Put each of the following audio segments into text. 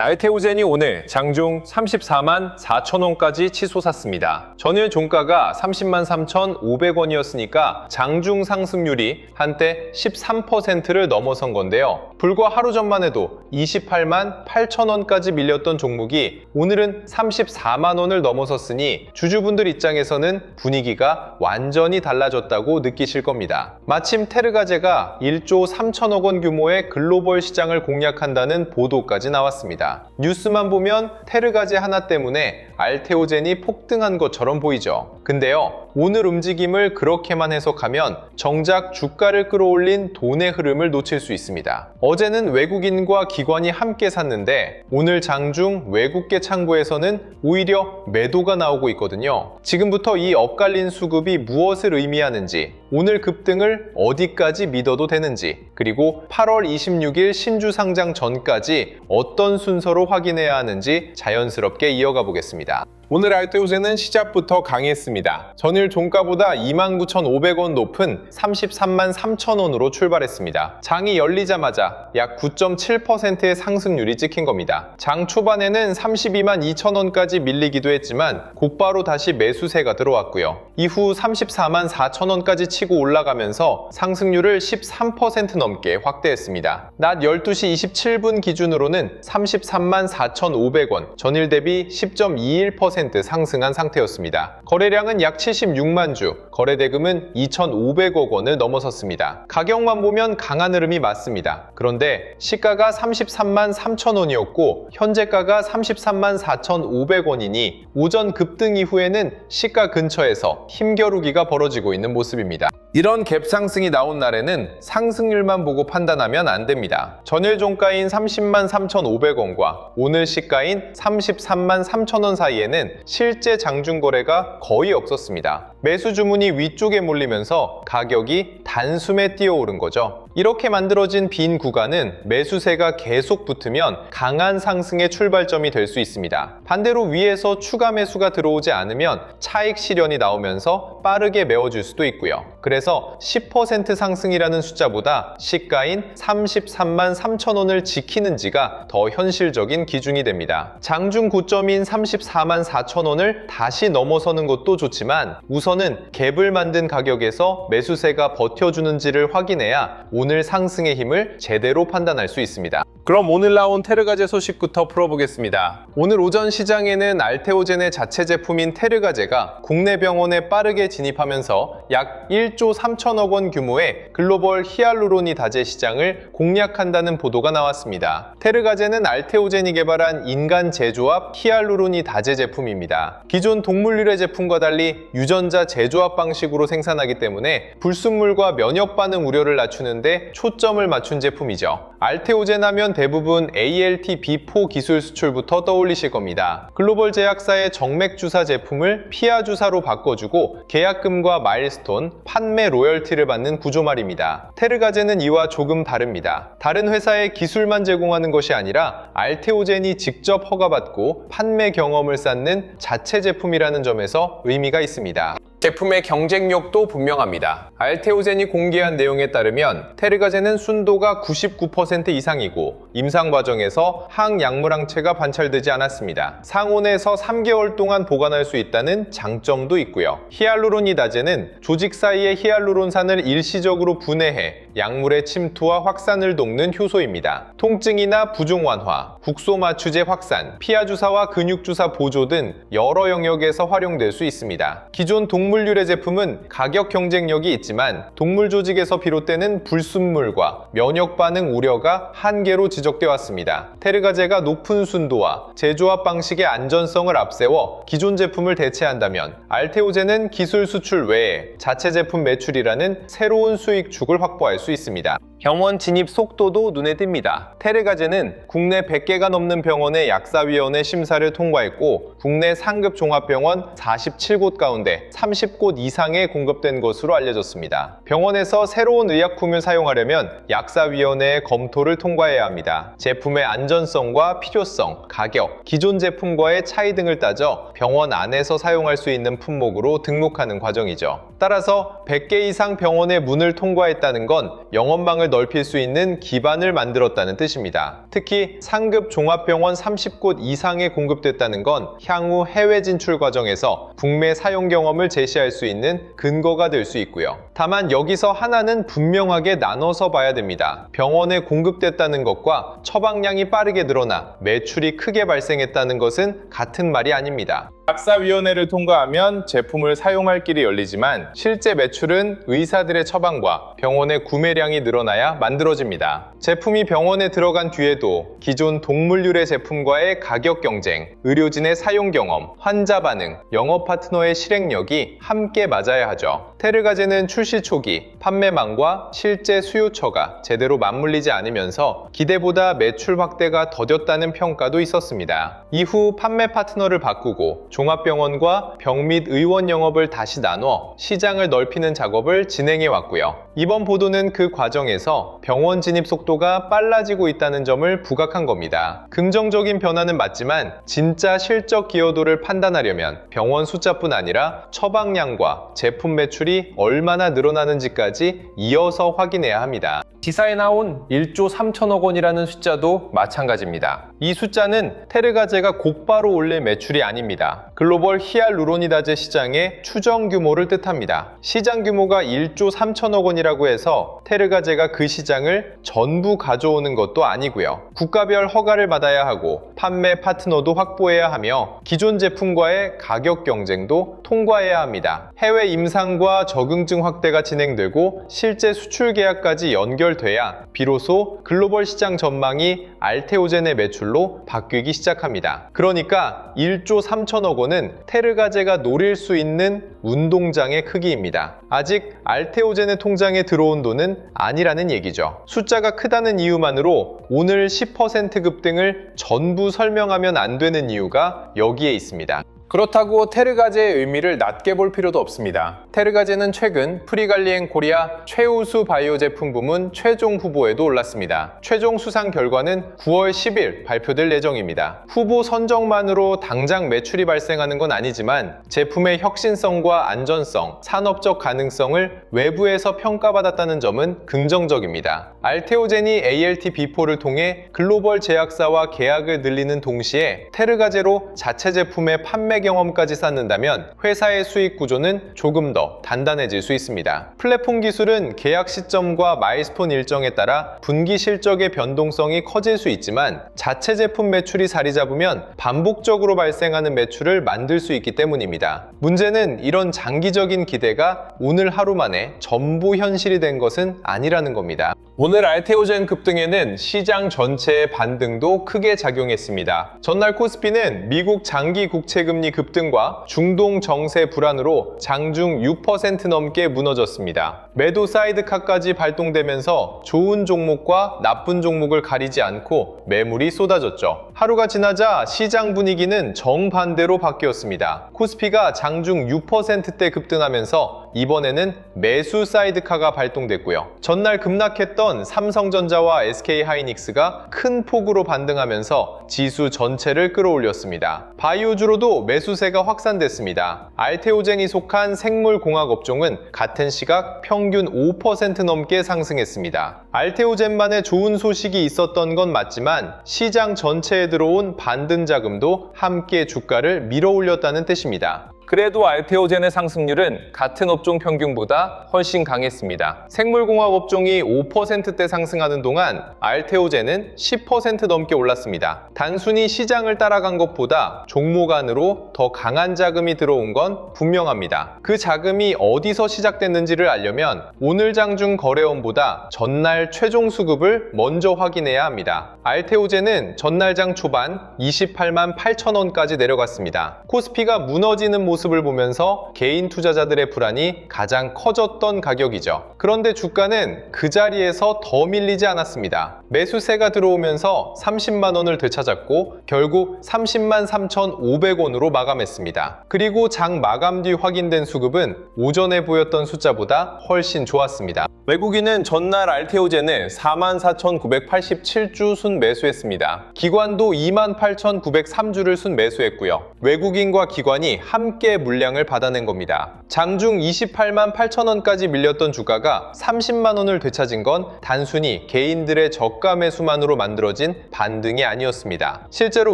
알테오젠이 오늘 장중 34만 4천 원까지 치솟았습니다. 전일 종가가 30만 3,500원이었으니까 장중 상승률이 한때 13%를 넘어선 건데요. 불과 하루 전만 해도 28만 8천 원까지 밀렸던 종목이 오늘은 34만 원을 넘어섰으니 주주분들 입장에서는 분위기가 완전히 달라졌다고 느끼실 겁니다. 마침 테르가제가 1조 3천억 원 규모의 글로벌 시장을 공략한다는 보도까지 나왔습니다. 뉴스만 보면 테르가제 하나 때문에 알테오젠이 폭등한 것처럼 보이죠. 근데요, 오늘 움직임을 그렇게만 해석하면 정작 주가를 끌어올린 돈의 흐름을 놓칠 수 있습니다. 어제는 외국인과 기관이 함께 샀는데 오늘 장중 외국계 창구에서는 오히려 매도가 나오고 있거든요. 지금부터 이 엇갈린 수급이 무엇을 의미하는지, 오늘 급등을 어디까지 믿어도 되는지, 그리고 8월 26일 신주 상장 전까지 어떤 순서로 확인해야 하는지 자연스럽게 이어가 보겠습니다. 오늘 알테오젠은 시작부터 강했습니다. 전일 종가보다 29,500원 높은 33만 3천 원으로 출발했습니다. 장이 열리자마자 약 9.7%의 상승률이 찍힌 겁니다. 장 초반에는 32만 2천 원까지 밀리기도 했지만 곧바로 다시 매수세가 들어왔고요. 이후 34만 4천 원까지 치고 올라가면서 상승률을 13% 넘게 확대했습니다. 낮 12시 27분 기준으로는 33만 4,500원, 전일 대비 10.21% 상승한 상태였습니다. 거래량은 약 76만 주, 거래대금은 2,500억 원을 넘어섰습니다. 가격만 보면 강한 흐름이 맞습니다. 그런데 시가가 33만 3천 원이었고 현재가가 33만 4,500원이니 오전 급등 이후에는 시가 근처에서 힘겨루기가 벌어지고 있는 모습입니다. 이런 갭 상승이 나온 날에는 상승률만 보고 판단하면 안 됩니다. 전일 종가인 30만 3,500원과 오늘 시가인 33만 3천 원 사이에는 실제 장중 거래가 거의 없었습니다. 매수 주문이 위쪽에 몰리면서 가격이 단숨에 뛰어오른 거죠. 이렇게 만들어진 빈 구간은 매수세가 계속 붙으면 강한 상승의 출발점이 될 수 있습니다. 반대로 위에서 추가 매수가 들어오지 않으면 차익 실현이 나오면서 빠르게 메워줄 수도 있고요. 그래서 10% 상승이라는 숫자보다 시가인 33만 3천 원을 지키는지가 더 현실적인 기준이 됩니다. 장중 고점인 34만 4천 원을 다시 넘어서는 것도 좋지만 우선은 갭을 만든 가격에서 매수세가 버텨주는지를 확인해야 오늘 상승의 힘을 제대로 판단할 수 있습니다. 그럼 오늘 나온 테르가제 소식부터 풀어보겠습니다. 오늘 오전 시장에는 알테오젠의 자체 제품인 테르가제가 국내 병원에 빠르게 진입하면서 약 1조 3천억 원 규모의 글로벌 히알루로니다제 시장을 공략한다는 보도가 나왔습니다. 테르가제는 알테오젠이 개발한 인간 제조합 히알루로니다제 제품입니다. 기존 동물 유래 제품과 달리 유전자 제조합 방식으로 생산하기 때문에 불순물과 면역 반응 우려를 낮추는데 초점을 맞춘 제품이죠. 알테오젠 하면 대부분 ALT-B4 기술 수출부터 떠올리실 겁니다. 글로벌 제약사의 정맥 주사 제품을 피하 주사로 바꿔주고 계약금과 마일스톤, 판매 로열티를 받는 구조 말입니다. 테르가제는 이와 조금 다릅니다. 다른 회사의 기술만 제공하는 것이 아니라 알테오젠이 직접 허가받고 판매 경험을 쌓는 자체 제품이라는 점에서 의미가 있습니다. 제품의 경쟁력도 분명합니다. 알테오젠이 공개한 내용에 따르면 테르가제는 순도가 99% 이상이고 임상 과정에서 항약물항체가 관찰되지 않았습니다. 상온에서 3개월 동안 보관할 수 있다는 장점도 있고요. 히알루로니다제는 조직 사이의 히알루론산을 일시적으로 분해해 약물의 침투와 확산을 돕는 효소입니다. 통증이나 부종 완화, 국소 마취제 확산, 피하 주사와 근육 주사 보조 등 여러 영역에서 활용될 수 있습니다. 기존 동물 유래 제품은 가격 경쟁력이 있지만 동물 조직에서 비롯되는 불순물과 면역 반응 우려가 한계로 지적되어 왔습니다. 테르가제가 높은 순도와 제조합 방식의 안전성을 앞세워 기존 제품을 대체한다면 알테오젠은 기술 수출 외에 자체 제품 매출이라는 새로운 수익축을 확보할 수 있습니다. 병원 진입 속도도 눈에 띕니다. 테르가제는 국내 100개가 넘는 병원의 약사위원회 심사를 통과했고 국내 상급 종합병원 47곳 가운데 30곳 이상에 공급된 것으로 알려졌습니다. 병원에서 새로운 의약품을 사용하려면 약사위원회의 검토를 통과해야 합니다. 제품의 안전성과 필요성, 가격, 기존 제품과의 차이 등을 따져 병원 안에서 사용할 수 있는 품목으로 등록하는 과정이죠. 따라서 100개 이상 병원의 문을 통과했다는 건 영업망을 시장을 넓힐 수 있는 기반을 만들었다는 뜻입니다. 특히 상급 종합병원 30곳 이상에 공급됐다는 건 향후 해외 진출 과정에서 북매 사용 경험을 제시할 수 있는 근거가 될 수 있고요. 다만 여기서 하나는 분명하게 나눠서 봐야 됩니다. 병원에 공급됐다는 것과 처방량이 빠르게 늘어나 매출이 크게 발생했다는 것은 같은 말이 아닙니다. 약사위원회를 통과하면 제품을 사용할 길이 열리지만 실제 매출은 의사들의 처방과 병원의 구매량이 늘어나야 만들어집니다. 제품이 병원에 들어간 뒤에도 기존 동물 유래 제품과의 가격 경쟁, 의료진의 사용 경험, 환자 반응, 영업 파트너의 실행력이 함께 맞아야 하죠. 테르가제는 출시 초기 판매망과 실제 수요처가 제대로 맞물리지 않으면서 기대보다 매출 확대가 더뎠다는 평가도 있었습니다. 이후 판매 파트너를 바꾸고 종합병원과 병 및 의원 영업을 다시 나눠 시장을 넓히는 작업을 진행해 왔고요. 이번 보도는 그 과정에서 병원 진입 속도가 빨라지고 있다는 점을 부각한 겁니다. 긍정적인 변화는 맞지만 진짜 실적 기여도를 판단하려면 병원 숫자뿐 아니라 처방량과 제품 매출이 얼마나 늘어나는지까지 이어서 확인해야 합니다. 기사에 나온 1조 3천억 원이라는 숫자도 마찬가지입니다. 이 숫자는 테르가제가 곧바로 올릴 매출이 아닙니다. 글로벌 히알루로니다제 시장의 추정 규모를 뜻합니다. 시장 규모가 1조 3천억 원이라고 해서 테르가제가 그 시장을 전부 가져오는 것도 아니고요. 국가별 허가를 받아야 하고 판매 파트너도 확보해야 하며 기존 제품과의 가격 경쟁도 통과해야 합니다. 해외 임상과 적응증 확대가 진행되고 실제 수출 계약까지 연결돼야 비로소 글로벌 시장 전망이 알테오젠의 매출로 바뀌기 시작합니다. 그러니까 1조 3천억 원은 테르가제가 노릴 수 있는 운동장의 크기입니다. 아직 알테오젠의 통장에 들어온 돈은 아니라는 얘기죠. 숫자가 크다는 이유만으로 오늘 10% 급등을 전부 설명하면 안 되는 이유가 여기에 있습니다. 그렇다고 테르가제의 의미를 낮게 볼 필요도 없습니다. 테르가제는 최근 프리갈리엔 코리아 최우수 바이오 제품 부문 최종 후보에도 올랐습니다. 최종 수상 결과는 9월 10일 발표될 예정입니다. 후보 선정만으로 당장 매출이 발생하는 건 아니지만 제품의 혁신성과 안전성, 산업적 가능성을 외부에서 평가받았다는 점은 긍정적입니다. 알테오젠이 ALT-B4를 통해 글로벌 제약사와 계약을 늘리는 동시에 테르가제로 자체 제품의 판매 경험까지 쌓는다면 회사의 수익 구조는 조금 더 단단해질 수 있습니다. 플랫폼 기술은 계약 시점과 마일스톤 일정에 따라 분기 실적의 변동성이 커질 수 있지만 자체 제품 매출이 자리 잡으면 반복적으로 발생하는 매출을 만들 수 있기 때문입니다. 문제는 이런 장기적인 기대가 오늘 하루 만에 전부 현실이 된 것은 아니라는 겁니다. 오늘 알테오젠 급등에는 시장 전체의 반등도 크게 작용했습니다. 전날 코스피는 미국 장기 국채금리 급등과 중동 정세 불안으로 장중 6% 넘게 무너졌습니다. 매도 사이드카까지 발동되면서 좋은 종목과 나쁜 종목을 가리지 않고 매물이 쏟아졌죠. 하루가 지나자 시장 분위기는 정반대로 바뀌었습니다. 코스피가 장중 6%대 급등하면서 이번에는 매수 사이드카가 발동됐고요. 전날 급락했던 삼성전자와 SK하이닉스가 큰 폭으로 반등하면서 지수 전체를 끌어올렸습니다. 바이오주로도 매수세가 확산됐습니다. 알테오젠이 속한 생물공학 업종은 같은 시각 평균 5% 넘게 상승했습니다. 알테오젠만의 좋은 소식이 있었던 건 맞지만 시장 전체에 들어온 반등 자금도 함께 주가를 밀어올렸다는 뜻입니다. 그래도 알테오젠의 상승률은 같은 업종 평균보다 훨씬 강했습니다. 생물공학 업종이 5%대 상승하는 동안 알테오젠은 10% 넘게 올랐습니다. 단순히 시장을 따라간 것보다 종목 안으로 더 강한 자금이 들어온 건 분명합니다. 그 자금이 어디서 시작됐는지를 알려면 오늘 장중 거래원보다 전날 최종 수급을 먼저 확인해야 합니다. 알테오젠은 전날장 초반 28만 8천 원까지 내려갔습니다. 코스피가 무너지는 모습을 보면서 개인 투자자들의 불안이 가장 커졌던 가격이죠. 그런데 주가는 그 자리에서 더 밀리지 않았습니다. 매수세가 들어오면서 30만 원을 되찾았고 결국 30만 3,500원으로 마감했습니다. 그리고 장 마감 뒤 확인된 수급은 오전에 보였던 숫자보다 훨씬 좋았습니다. 외국인은 전날 알테오젠을 44,987주 순매수했습니다. 기관도 28,903주를 순매수했고요. 외국인과 기관이 함께 함께 물량을 받아낸 겁니다. 장중 28만 8천 원까지 밀렸던 주가가 30만 원을 되찾은 건 단순히 개인들의 저가 매수만으로 만들어진 반등이 아니었습니다. 실제로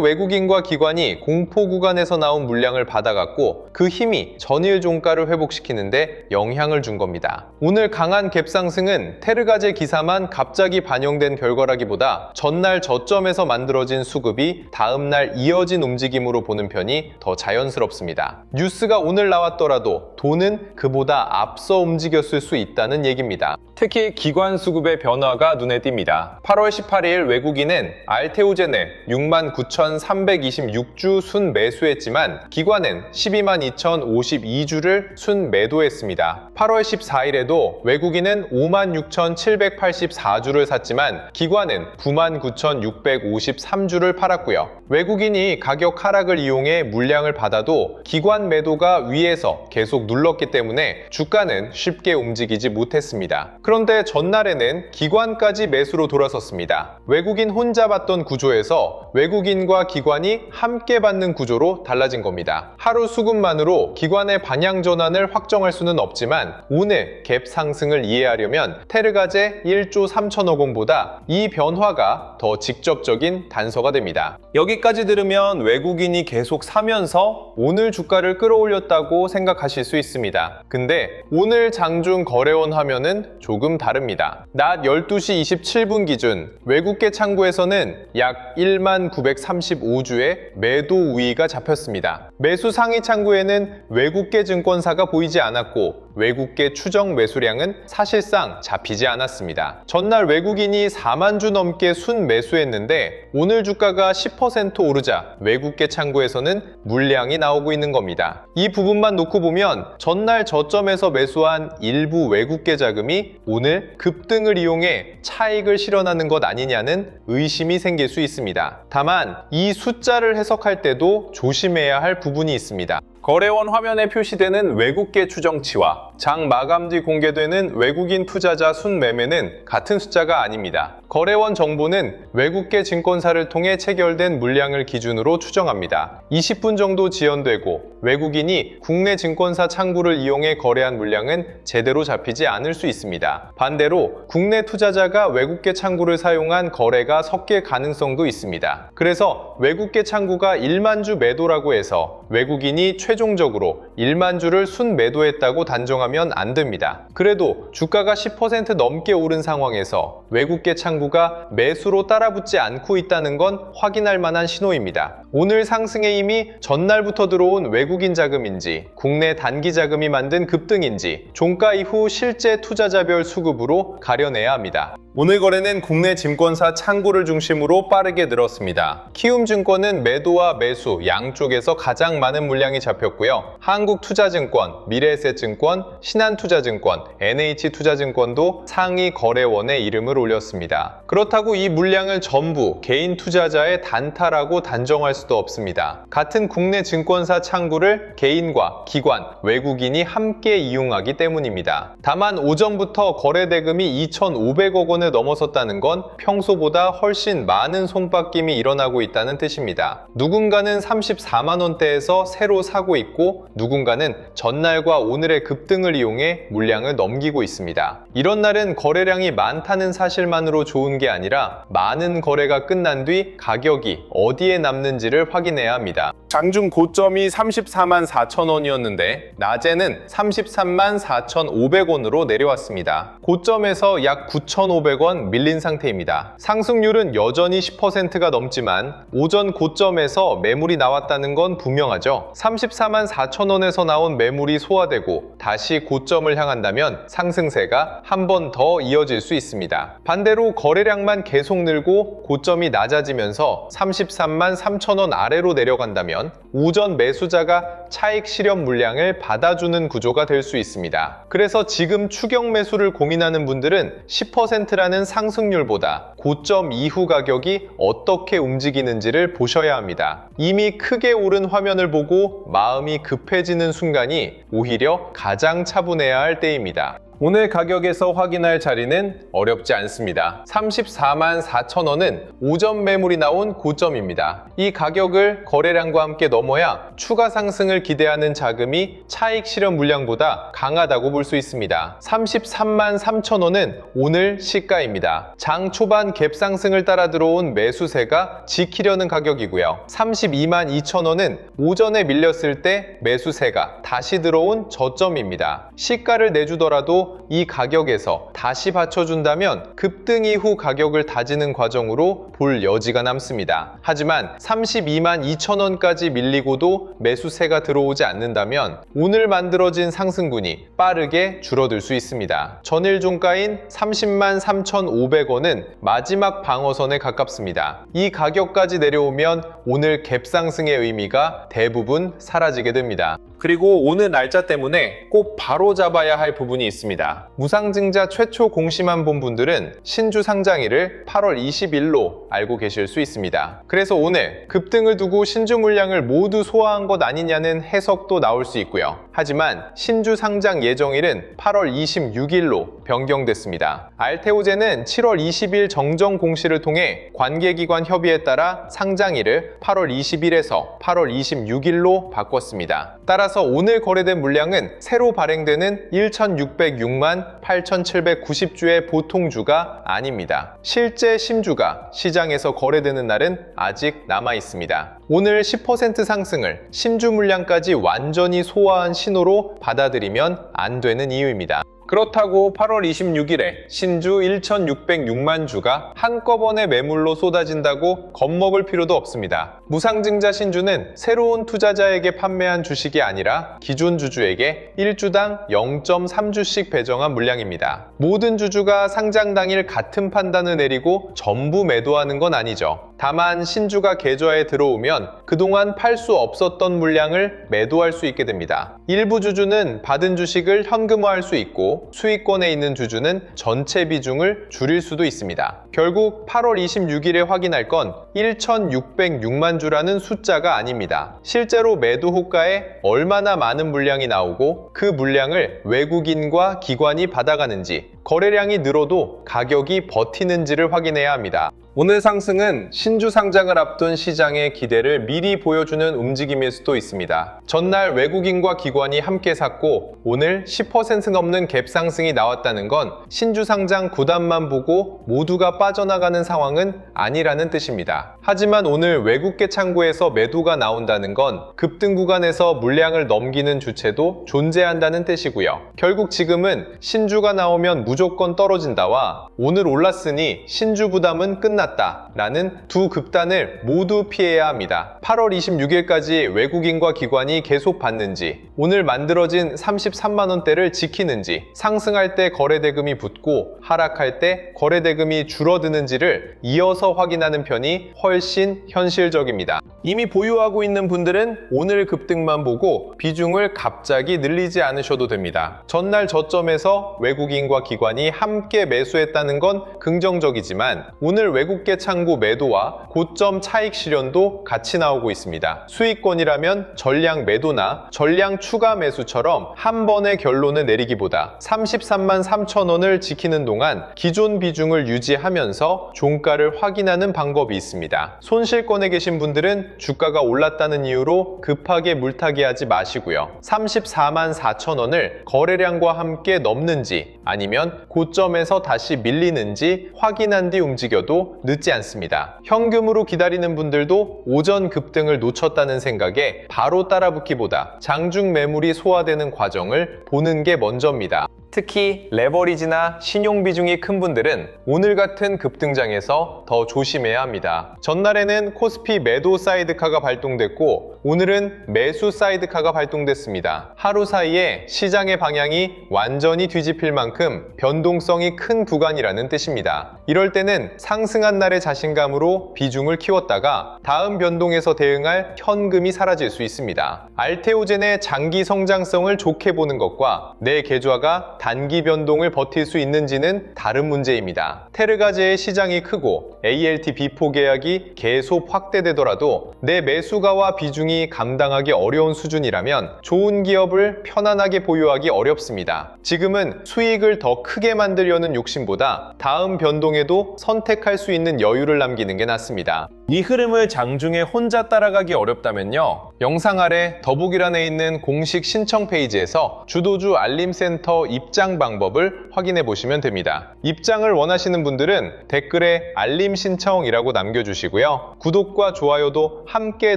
외국인과 기관이 공포 구간에서 나온 물량을 받아갔고 그 힘이 전일 종가를 회복시키는데 영향을 준 겁니다. 오늘 강한 갭상승은 테르가제 기사만 갑자기 반영된 결과라기보다 전날 저점에서 만들어진 수급이 다음날 이어진 움직임으로 보는 편이 더 자연스럽습니다. 뉴스가 오늘 나왔더라도 돈은 그보다 앞서 움직였을 수 있다는 얘기입니다. 특히 기관 수급의 변화가 눈에 띕니다. 8월 18일 외국인은 알테오젠을 69,326주 순매수했지만 기관은 122,052주를 순매도했습니다. 8월 14일에도 외국인은 56,784주를 샀지만 기관은 99,653주를 팔았고요. 외국인이 가격 하락을 이용해 물량을 받아도 기관 매도가 위에서 계속 눌렀기 때문에 주가는 쉽게 움직이지 못했습니다. 그런데 전날에는 기관까지 매수로 돌아섰습니다. 외국인 혼자 받던 구조에서 외국인과 기관이 함께 받는 구조로 달라진 겁니다. 하루 수급만으로 기관의 방향 전환을 확정할 수는 없지만 오늘 갭 상승을 이해하려면 테르가제 1조 3천억 원보다 이 변화가 더 직접적인 단서가 됩니다. 여기까지 들으면 외국인이 계속 사면서 오늘 주가를 끌어올렸다고 생각하실 수 있습니다. 근데 오늘 장중 거래원 화면은 조금 다릅니다. 낮 12시 27분 기준 외국계 창구에서는 약 1935주의 매도 우위가 잡혔습니다. 매수 상위 창구에는 외국계 증권사가 보이지 않았고 외국계 추정 매수량은 사실상 잡히지 않았습니다. 전날 외국인이 4만 주 넘게 순매수했는데 오늘 주가가 10% 오르자 외국계 창구에서는 물량이 나오고 있는 겁니다. 이 부분만 놓고 보면 전날 저점에서 매수한 일부 외국계 자금이 오늘 급등을 이용해 차익을 실현하는 것 아니냐는 의심이 생길 수 있습니다. 다만 이 숫자를 해석할 때도 조심해야 할 부분이 있습니다. 거래원 화면에 표시되는 외국계 추정치와 장 마감 뒤 공개되는 외국인 투자자 순매매는 같은 숫자가 아닙니다. 거래원 정보는 외국계 증권사를 통해 체결된 물량을 기준으로 추정합니다. 20분 정도 지연되고 외국인이 국내 증권사 창구를 이용해 거래한 물량은 제대로 잡히지 않을 수 있습니다. 반대로 국내 투자자가 외국계 창구를 사용한 거래가 섞일 가능성도 있습니다. 그래서 외국계 창구가 1만 주 매도라고 해서 외국인이 최종적으로 1만 주를 순매도했다고 단정하면 안 됩니다. 그래도 주가가 10% 넘게 오른 상황에서 외국계 창구가 매수로 따라붙지 않고 있다는 건 확인할 만한 신호입니다. 오늘 상승의 힘이 전날부터 들어온 외국인 자금인지 국내 단기 자금이 만든 급등인지 종가 이후 실제 투자자별 수급으로 가려내야 합니다. 오늘 거래는 국내 증권사 창구를 중심으로 빠르게 늘었습니다. 키움증권은 매도와 매수 양쪽에서 가장 많은 물량이 잡혔고요. 한국투자증권, 미래에셋증권, 신한투자증권, NH투자증권도 상위 거래원에 이름을 올렸습니다. 그렇다고 이 물량을 전부 개인 투자자의 단타라고 단정할 수도 없습니다. 같은 국내 증권사 창구를 개인과 기관, 외국인이 함께 이용하기 때문입니다. 다만 오전부터 거래 대금이 2,500억 원을 넘어섰다는 건 평소보다 훨씬 많은 손바뀜이 일어나고 있다는 뜻입니다. 누군가는 34만 원대에서 새로 사고 있고 누군가는 전날과 오늘의 급등을 이용해 물량을 넘기고 있습니다. 이런 날은 거래량이 많다는 사실만으로 좋은 게 아니라 많은 거래가 끝난 뒤 가격이 어디에 남는지를 확인해야 합니다. 장중 고점이 34만 4천 원이었는데 낮에는 33만 4,500원으로 내려왔습니다. 고점에서 약 9,500원 밀린 상태입니다. 상승률은 여전히 10%가 넘지만 오전 고점에서 매물이 나왔다는 건 분명하죠. 34만 4천 원에서 나온 매물이 소화되고 다시 고점을 향한다면 상승세가 한 번 더 이어질 수 있습니다. 반대로 거래량만 계속 늘고 고점이 낮아지면서 33만 3천 원 아래로 내려간다면 오전 매수자가 차익 실현 물량을 받아주는 구조가 될 수 있습니다. 그래서 지금 추격 매수를 고민하는 분들은 10%라는 상승률보다 고점 이후 가격이 어떻게 움직이는지를 보셔야 합니다. 이미 크게 오른 화면을 보고 마음이 급해지는 순간이 오히려 가장 차분해야 할 때입니다. 오늘 가격에서 확인할 자리는 어렵지 않습니다. 34만 4천 원은 오전 매물이 나온 고점입니다. 이 가격을 거래량과 함께 넘어야 추가 상승을 기대하는 자금이 차익 실현 물량보다 강하다고 볼 수 있습니다. 33만 3천 원은 오늘 시가입니다. 장 초반 갭 상승을 따라 들어온 매수세가 지키려는 가격이고요. 32만 2천 원은 오전에 밀렸을 때 매수세가 다시 들어온 저점입니다. 시가를 내주더라도 이 가격에서 다시 받쳐준다면 급등 이후 가격을 다지는 과정으로 볼 여지가 남습니다. 하지만 32만 2천 원까지 밀리고도 매수세가 들어오지 않는다면 오늘 만들어진 상승분이 빠르게 줄어들 수 있습니다. 전일 종가인 30만 3,500원은 마지막 방어선에 가깝습니다. 이 가격까지 내려오면 오늘 갭상승의 의미가 대부분 사라지게 됩니다. 그리고 오늘 날짜 때문에 꼭 바로 잡아야 할 부분이 있습니다. 무상증자 최초 공시만 본 분들은 신주 상장일을 8월 20일로 알고 계실 수 있습니다. 그래서 오늘 급등을 두고 신주 물량을 모두 소화한 것 아니냐는 해석도 나올 수 있고요. 하지만 신주 상장 예정일은 8월 26일로 변경됐습니다. 알테오젠은 7월 20일 정정 공시를 통해 관계기관 협의에 따라 상장일을 8월 20일에서 8월 26일로 바꿨습니다. 따라서 오늘 거래된 물량은 새로 발행되는 1,606만 8,790주의 보통주가 아닙니다. 실제 신주가 시장에서 거래되는 날은 아직 남아 있습니다. 오늘 10% 상승을 신주 물량까지 완전히 소화한 신호로 받아들이면 안 되는 이유입니다. 그렇다고 8월 26일에 신주 1,606만 주가 한꺼번에 매물로 쏟아진다고 겁먹을 필요도 없습니다. 무상증자 신주는 새로운 투자자에게 판매한 주식이 아니라 기존 주주에게 1주당 0.3주씩 배정한 물량입니다. 모든 주주가 상장 당일 같은 판단을 내리고 전부 매도하는 건 아니죠. 다만 신주가 계좌에 들어오면 그동안 팔 수 없었던 물량을 매도할 수 있게 됩니다. 일부 주주는 받은 주식을 현금화할 수 있고 수익권에 있는 주주는 전체 비중을 줄일 수도 있습니다. 결국 8월 26일에 확인할 건 1,606만 주라는 숫자가 아닙니다. 실제로 매도 호가에 얼마나 많은 물량이 나오고 그 물량을 외국인과 기관이 받아가는지, 거래량이 늘어도 가격이 버티는지를 확인해야 합니다. 오늘 상승은 신주 상장을 앞둔 시장의 기대를 미리 보여주는 움직임일 수도 있습니다. 전날 외국인과 기관이 함께 샀고 오늘 10% 넘는 갭 상승이 나왔다는 건 신주 상장 구단만 보고 모두가 빠져나가는 상황은 아니라는 뜻입니다. 하지만 오늘 외국계 창구에서 매도가 나온다는 건 급등 구간에서 물량을 넘기는 주체도 존재한다는 뜻이고요. 결국 지금은 신주가 나오면 무조건 떨어진다와 오늘 올랐으니 신주 부담은 끝났다 라는 두 극단을 모두 피해야 합니다. 8월 26일까지 외국인과 기관이 계속 받는지, 오늘 만들어진 33만원대를 지키는지, 상승할 때 거래대금이 붙고 하락할 때 거래대금이 줄어드는지를 이어서 확인하는 편이 훨씬 현실적입니다. 이미 보유하고 있는 분들은 오늘 급등만 보고 비중을 갑자기 늘리지 않으셔도 됩니다. 전날 저점에서 외국인과 기관이 함께 매수했다는 건 긍정적이지만 오늘 외국계 창구 매도와 고점 차익 실현도 같이 나오고 있습니다. 수익권이라면 전량 매도나 전량 추가 매수처럼 한 번의 결론을 내리기보다 33만 3천 원을 지키는 동안 기존 비중을 유지하면서 종가를 확인하는 방법이 있습니다. 손실권에 계신 분들은 주가가 올랐다는 이유로 급하게 물타기 하지 마시고요. 34만 4천 원을 거래량과 함께 넘는지 아니면 고점에서 다시 밀리는지 확인한 뒤 움직여도 늦지 않습니다. 현금으로 기다리는 분들도 오전 급등을 놓쳤다는 생각에 바로 따라붙기보다 장중 매물이 소화되는 과정을 보는 게 먼저입니다. 특히 레버리지나 신용 비중이 큰 분들은 오늘 같은 급등장에서 더 조심해야 합니다. 전날에는 코스피 매도 사이드카가 발동됐고 오늘은 매수 사이드카가 발동됐습니다. 하루 사이에 시장의 방향이 완전히 뒤집힐 만큼 변동성이 큰 구간이라는 뜻입니다. 이럴 때는 상승한 날의 자신감으로 비중을 키웠다가 다음 변동에서 대응할 현금이 사라질 수 있습니다. 알테오젠의 장기 성장성을 좋게 보는 것과 내 계좌가 단기 변동을 버틸 수 있는지는 다른 문제입니다. 테르가제의 시장이 크고 ALT 비포 계약이 계속 확대되더라도 내 매수가와 비중이 감당하기 어려운 수준이라면 좋은 기업을 편안하게 보유하기 어렵습니다. 지금은 수익을 더 크게 만들려는 욕심보다 다음 변동에도 선택할 수 있는 여유를 남기는 게 낫습니다. 이 흐름을 장중에 혼자 따라가기 어렵다면요, 영상 아래 더보기란에 있는 공식 신청 페이지에서 주도주 알림센터 입장 방법을 확인해 보시면 됩니다. 입장을 원하시는 분들은 댓글에 알림 신청이라고 남겨주시고요. 구독과 좋아요도 함께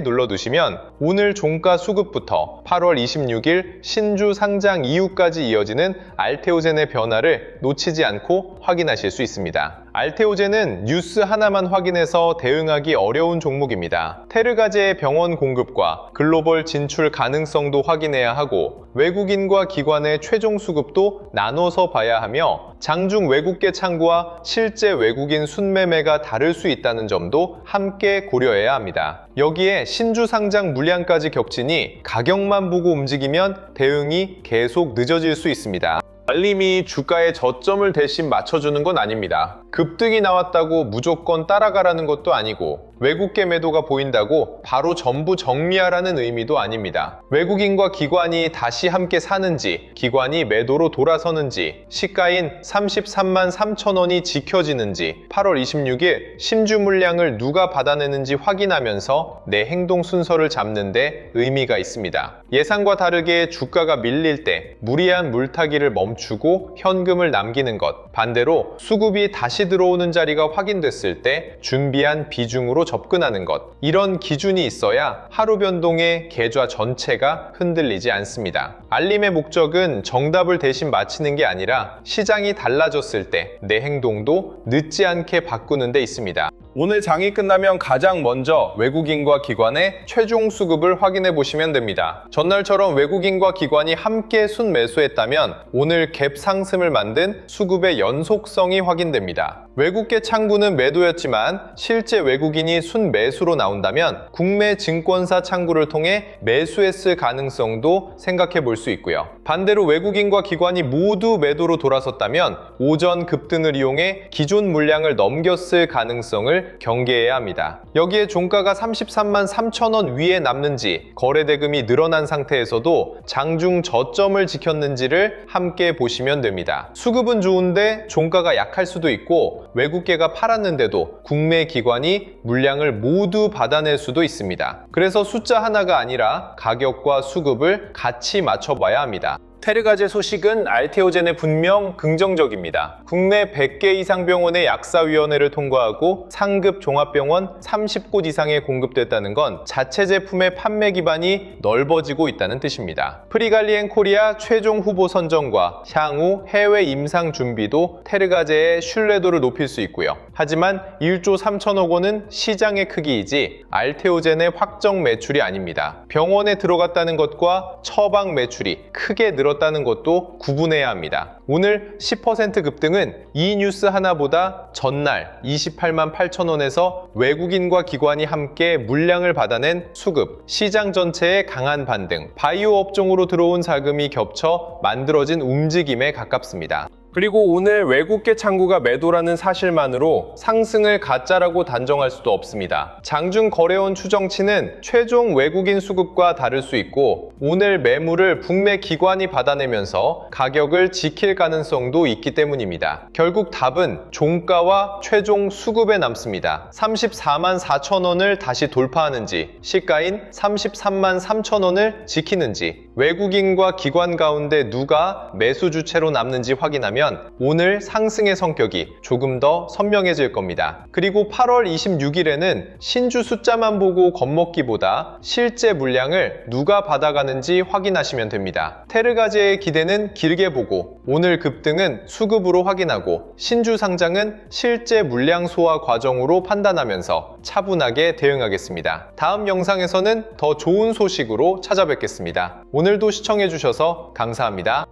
눌러두시면 오늘 종가 수급부터 8월 26일 신주 상장 이후까지 이어지는 알테오젠의 변화를 놓치지 않고 확인하실 수 있습니다. 알테오젠은 뉴스 하나만 확인해서 대응하기 어려운 종목입니다. 테르가제의 병원 공급과 글로벌 진출 가능성도 확인해야 하고 외국인과 기관의 최종 수급도 나눠서 봐야 하며 장중 외국계 창구와 실제 외국인 순매매가 다를 수 있다는 점도 함께 고려해야 합니다. 여기에 신주 상장 물량까지 겹치니 가격만 보고 움직이면 대응이 계속 늦어질 수 있습니다. 알림이 주가의 저점을 대신 맞춰주는 건 아닙니다. 급등이 나왔다고 무조건 따라가라는 것도 아니고 외국계 매도가 보인다고 바로 전부 정리하라는 의미도 아닙니다. 외국인과 기관이 다시 함께 사는지, 기관이 매도로 돌아서는지, 시가인 33만 3천 원이 지켜지는지, 8월 26일 신주 물량을 누가 받아내는지 확인하면서 내 행동 순서를 잡는 데 의미가 있습니다. 예상과 다르게 주가가 밀릴 때 무리한 물타기를 멈추고 현금을 남기는 것, 반대로 수급이 다시 들어오는 자리가 확인됐을 때 준비한 비중으로 접근하는 것, 이런 기준이 있어야 하루 변동의 계좌 전체가 흔들리지 않습니다. 알림의 목적은 정답을 대신 맞히는 게 아니라 시장이 달라졌을 때 내 행동도 늦지 않게 바꾸는 데 있습니다. 오늘 장이 끝나면 가장 먼저 외국인과 기관의 최종 수급을 확인해 보시면 됩니다. 전날처럼 외국인과 기관이 함께 순매수했다면 오늘 갭 상승을 만든 수급의 연속성이 확인됩니다. 외국계 창구는 매도였지만 실제 외국인이 순매수로 나온다면 국내 증권사 창구를 통해 매수했을 가능성도 생각해 볼 수 있고요. 반대로 외국인과 기관이 모두 매도로 돌아섰다면 오전 급등을 이용해 기존 물량을 넘겼을 가능성을 경계해야 합니다. 여기에 종가가 33만 3천 원 위에 남는지, 거래 대금이 늘어난 상태에서도 장중 저점을 지켰는지를 함께 보시면 됩니다. 수급은 좋은데 종가가 약할 수도 있고 외국계가 팔았는데도 국내 기관이 물량을 모두 받아낼 수도 있습니다. 그래서 숫자 하나가 아니라 가격과 수급을 같이 맞춰봐야 합니다. 테르가제 소식은 알테오젠에 분명 긍정적입니다. 국내 100개 이상 병원의 약사위원회를 통과하고 상급 종합병원 30곳 이상에 공급됐다는 건 자체 제품의 판매 기반이 넓어지고 있다는 뜻입니다. 프리갈리엔 코리아 최종 후보 선정과 향후 해외 임상 준비도 테르가제의 신뢰도를 높일 수 있고요. 하지만 1조 3천억 원은 시장의 크기이지 알테오젠의 확정 매출이 아닙니다. 병원에 들어갔다는 것과 처방 매출이 크게 늘었다는 것도 구분해야 합니다. 오늘 10% 급등은 이 뉴스 하나보다 전날 28만 8천 원에서 외국인과 기관이 함께 물량을 받아낸 수급, 시장 전체의 강한 반등, 바이오 업종으로 들어온 자금이 겹쳐 만들어진 움직임에 가깝습니다. 그리고 오늘 외국계 창구가 매도라는 사실만으로 상승을 가짜라고 단정할 수도 없습니다. 장중 거래원 추정치는 최종 외국인 수급과 다를 수 있고 오늘 매물을 국내 기관이 받아내면서 가격을 지킬 가능성도 있기 때문입니다. 결국 답은 종가와 최종 수급에 남습니다. 34만 4천 원을 다시 돌파하는지, 시가인 33만 3천 원을 지키는지, 외국인과 기관 가운데 누가 매수 주체로 남는지 확인하면 오늘 상승의 성격이 조금 더 선명해질 겁니다. 그리고 8월 26일에는 신주 숫자만 보고 겁먹기보다 실제 물량을 누가 받아가는지 확인하시면 됩니다. 테르가제의 기대는 길게 보고 오늘 급등은 수급으로 확인하고 신주 상장은 실제 물량 소화 과정으로 판단하면서 차분하게 대응하겠습니다. 다음 영상에서는 더 좋은 소식으로 찾아뵙겠습니다. 오늘도 시청해주셔서 감사합니다.